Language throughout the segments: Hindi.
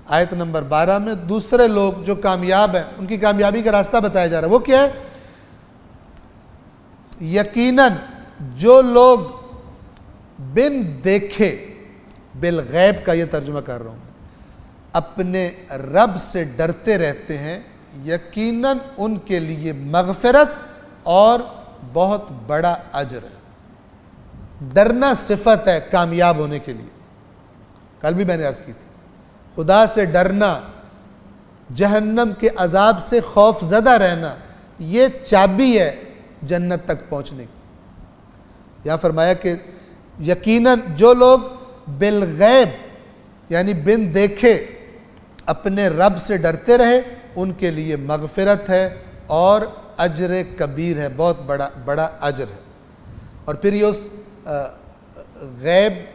आयत नंबर 12 में दूसरे लोग जो कामयाब हैं उनकी कामयाबी का रास्ता बताया जा रहा है। वो क्या है? यकीनन जो लोग बिन देखे, बिल गैब का ये तर्जुमा कर रहा हूँ, अपने रब से डरते रहते हैं, यकीनन उनके लिए मगफिरत और बहुत बड़ा अजर है। डरना सिफत है कामयाब होने के लिए। कल भी मैंने अर्ज की थी, खुदा से डरना, जहन्नम के अजाब से खौफ ज़दा रहना, ये चाबी है जन्नत तक पहुंचने की। यहाँ फरमाया कि यकीनन जो लोग बिल गैब यानी बिन देखे अपने रब से डरते रहे, उनके लिए मगफिरत है और अजर कबीर है, बहुत बड़ा अजर है। और फिर ये उस गैब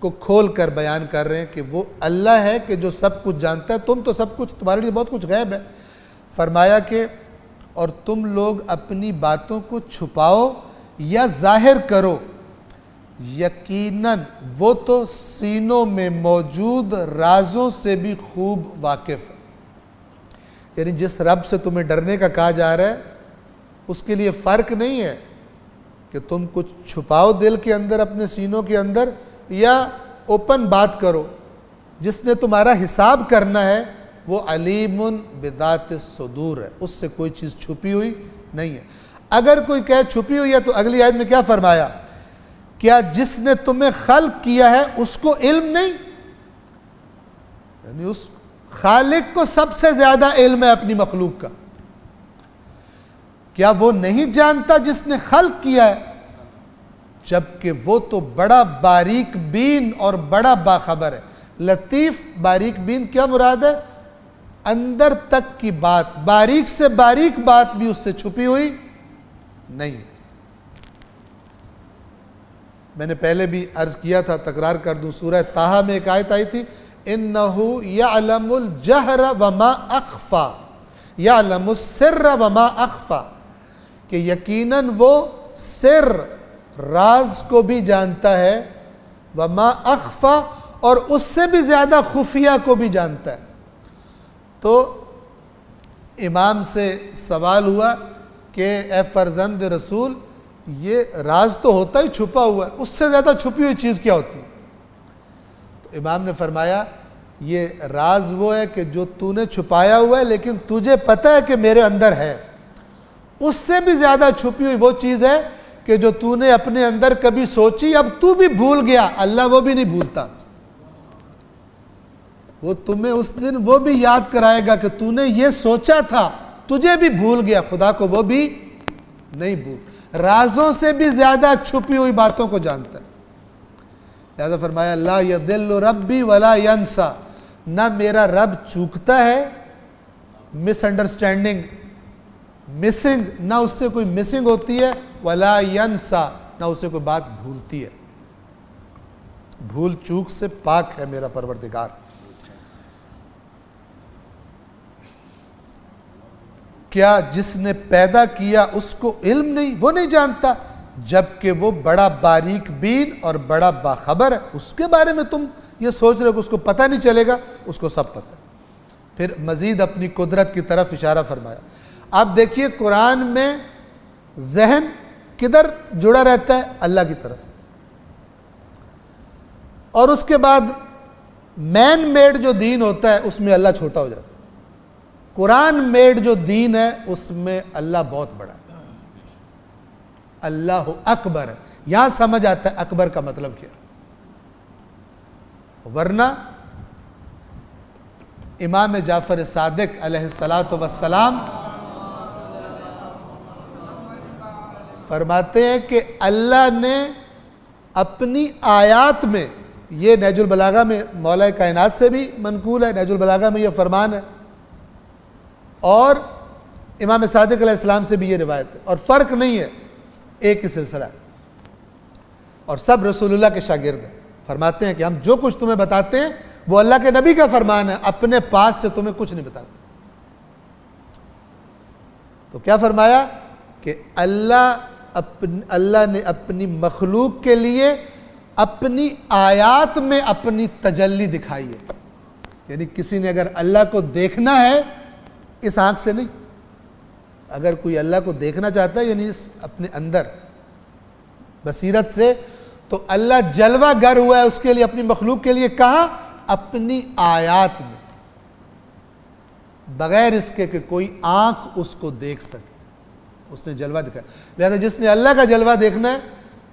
को खोल कर बयान कर रहे हैं कि वो अल्लाह है कि जो सब कुछ जानता है। तुम तो सब कुछ, तुम्हारे लिए बहुत कुछ गैब है। फरमाया कि और तुम लोग अपनी बातों को छुपाओ या जाहिर करो, यकीनन वो तो सीनों में मौजूद राजों से भी खूब वाकिफ है। यानी जिस रब से तुम्हें डरने का कहा जा रहा है, उसके लिए फ़र्क नहीं है कि तुम कुछ छुपाओ दिल के अंदर, अपने सीनों के अंदर, या ओपन बात करो। जिसने तुम्हारा हिसाब करना है वो अलीमुन बिदात सुदूर है, उससे कोई चीज़ छुपी हुई नहीं है। अगर कोई कहे छुपी हुई है तो अगली आयत में क्या फरमाया? क्या जिसने तुम्हें खल्क किया है उसको इल्म नहीं? यानी उस खालिक को सबसे ज्यादा इल्म है अपनी मखलूक का। क्या वो नहीं जानता जिसने खल्क किया है? जबकि वो तो बड़ा बारीक बीन और बड़ा बाखबर है। लतीफ, बारीक बीन क्या मुराद है? अंदर तक की बात, बारीक से बारीक बात भी उससे छुपी हुई नहीं। मैंने पहले भी अर्ज किया था, तकरार कर दूं, सूरह ताहा में एक आयत आई थी, इन्नहु यअलमुल जहर वमा अख्फा, यअलमुस सिर्र वमा अख्फा, कि यकीनन वो सिर, राज को भी जानता है, वमा अख्फा, और उससे भी ज्यादा खुफिया को भी जानता है। तो इमाम से सवाल हुआ कि ए फर्जंद रसूल, ये राज तो होता ही छुपा हुआ है, उससे ज़्यादा छुपी हुई चीज़ क्या होती है? तो इमाम ने फरमाया ये राज वो है कि जो तूने छुपाया हुआ है लेकिन तुझे पता है कि मेरे अंदर है। उससे भी ज़्यादा छुपी हुई वो चीज़ है कि जो तूने अपने अंदर कभी सोची, अब तू भी भूल गया, अल्लाह वो भी नहीं भूलता। वो तुम्हें उस दिन वो भी याद कराएगा कि तूने ये सोचा था, तुझे भी भूल गया, खुदा को वो भी नहीं भूल। राजों से भी ज्यादा छुपी हुई बातों को जानता है। लिहाजा फरमाया ला यदिल्लु रब्बी वला यंसा, ना मेरा रब चूकता है, मिसअंडरस्टैंडिंग, मिसिंग, ना उससे कोई मिसिंग होती है, वला यंसा, ना उससे कोई बात भूलती है। भूल चूक से पाक है मेरा परवरदिगार। क्या जिसने पैदा किया उसको इल्म नहीं, वो नहीं जानता, जबकि वो बड़ा बारीक बीन और बड़ा बाखबर है। उसके बारे में तुम ये सोच रहे हो कि उसको पता नहीं चलेगा, उसको सब पता है। फिर मजीद अपनी कुदरत की तरफ इशारा फरमाया। आप देखिए कुरान में जहन किधर जुड़ा रहता है? अल्लाह की तरफ। और उसके बाद मैन मेड जो दीन होता है उसमें अल्लाह छोटा हो जाता है। कुरान मेड जो दीन है उसमें अल्लाह बहुत बड़ा है, अल्लाह अकबर है। यहां समझ आता है अकबर का मतलब क्या। वरना इमाम जाफर सादिक अलैहिस्सलातु वस्सलाम फरमाते हैं कि अल्लाह ने अपनी आयात में, ये नहजुल बलागा में मौला कायनात से भी मनकूल है, नहजुल बलागा में यह फरमान है, और इमाम सादिक अलैहिस्सलाम से भी ये रिवायत है, और फ़र्क नहीं है, एक ही सिलसिला है, और सब रसूलुल्लाह के शागिर्द हैं। फरमाते हैं कि हम जो कुछ तुम्हें बताते हैं वो अल्लाह के नबी का फरमान है, अपने पास से तुम्हें कुछ नहीं बताते। तो क्या फरमाया कि अल्लाह ने अपनी मखलूक के लिए अपनी आयात में अपनी तजल्ली दिखाई है। यानी किसी ने अगर अल्लाह को देखना है इस आंख से नहीं, अगर कोई अल्लाह को देखना चाहता है यानी इस अपने अंदर बसीरत से, तो अल्लाह जलवा गर हुआ है उसके लिए, अपनी मखलूक के लिए। कहाँ? अपनी आयात में, बगैर इसके कि कोई आंख उसको देख सके, उसने जलवा दिखाया। लिहाजा जिसने अल्लाह का जलवा देखना है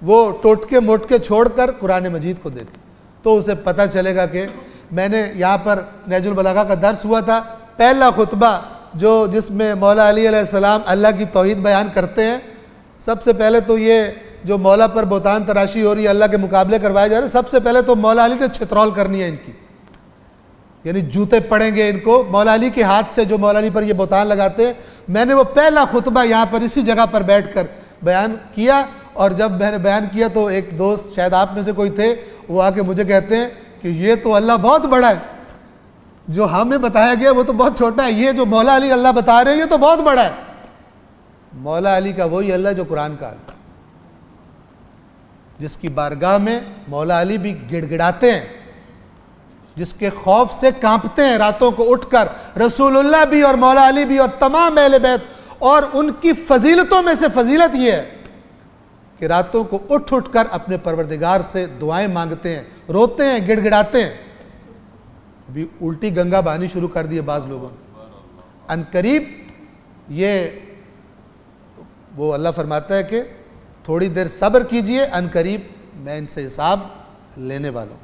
वो टोटके मोटके छोड़कर कुरान मजीद को देखे, तो उसे पता चलेगा कि मैंने यहाँ पर नहजुल बलागा का दर्स हुआ था, पहला खुतबा जो जिसमें मौला अली अलैहिस्सलाम अल्लाह की तौहीद बयान करते हैं। सबसे पहले तो ये जो मौला पर बोतान तराशी हो रही है, अल्लाह के मुकाबले करवाए जा रहे हैं, सबसे पहले तो मौला अली ने छितरौल करनी है इनकी, यानी जूते पड़ेंगे इनको मौला अली के हाथ से जो मौला अली पर ये बोतान लगाते हैं। मैंने वो पहला खुतबा यहाँ पर इसी जगह पर बैठकर बयान किया, और जब मैंने बयान किया तो एक दोस्त, शायद आप में से कोई थे, वो आके मुझे कहते हैं कि ये तो अल्लाह बहुत बड़ा है, जो हमें बताया गया वो तो बहुत छोटा है, ये जो मौला अली अल्लाह बता रहे हैं ये तो बहुत बड़ा है। मौला अली का वही अल्लाह जो कुरान का अल्लाह, जिसकी बारगाह में मौला अली भी गिड़गिड़ाते हैं, जिसके खौफ से कांपते हैं रातों को उठकर, रसूलुल्लाह भी और मौला अली भी और तमाम अहले बैत। और उनकी फजीलतों में से फजीलत यह है कि रातों को उठ उठकर अपने परवरदिगार से दुआएं मांगते हैं, रोते हैं, गिड़गिड़ाते हैं। अभी उल्टी गंगा बहानी शुरू कर दी है बाज़ लोगों ने। अनकरीब ये वो अल्लाह फरमाता है कि थोड़ी देर सब्र कीजिए, अनकरीब मैं इनसे हिसाब लेने वाला हूँ।